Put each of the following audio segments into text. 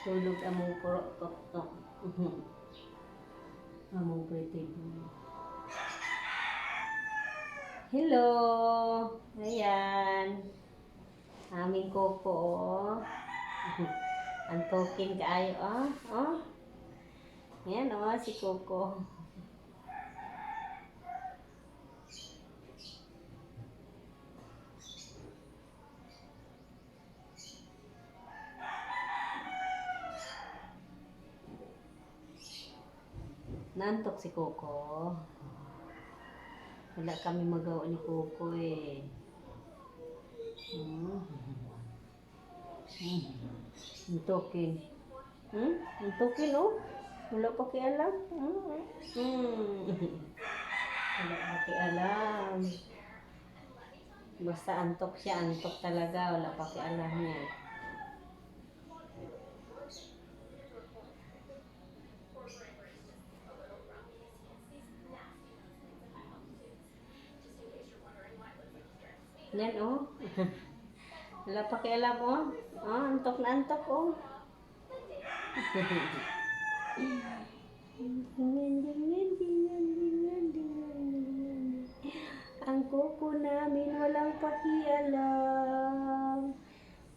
Tulog among tok. Among pretty boy. Hello! Ayan. Aming Coco, oh. Antokin kaayo, oh. Oh. Ayan, oh, si Coco. Naantok si Coco. Wala kami magawa ni Coco eh. Antokin. Antokin oh. Wala pa kialam. Wala pa kialam. Basta antok siya, antok talaga. Wala pa kialam niya. Yan oh. Wala pa kialam oh. Oh, antok na antok oh. Ang Coco namin walang pakialam.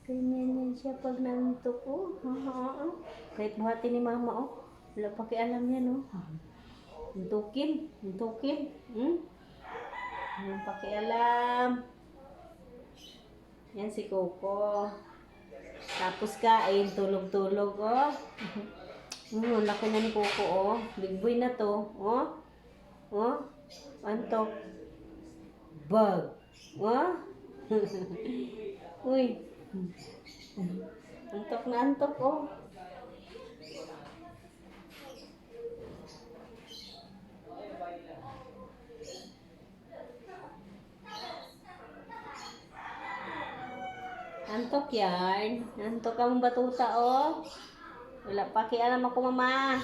Ganyan siya pag nantok oh. Kahit buhati ni mama oh. Wala pakialam yan oh. Antukin. Walang pakialam. Yan si Coco. Tapos kain, tulog-tulog oh. Laki na ni Coco oh. Big boy na to. Oh. Oh. Antok. Bug. Oh. Uy. Antok na antok oh. Antok yan. Antok kang batuta oh. Wala pa kialam ako mama.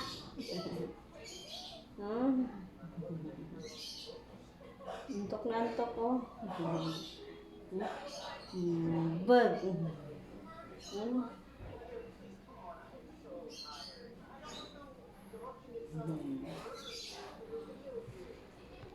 Antok na antok oh. Bug.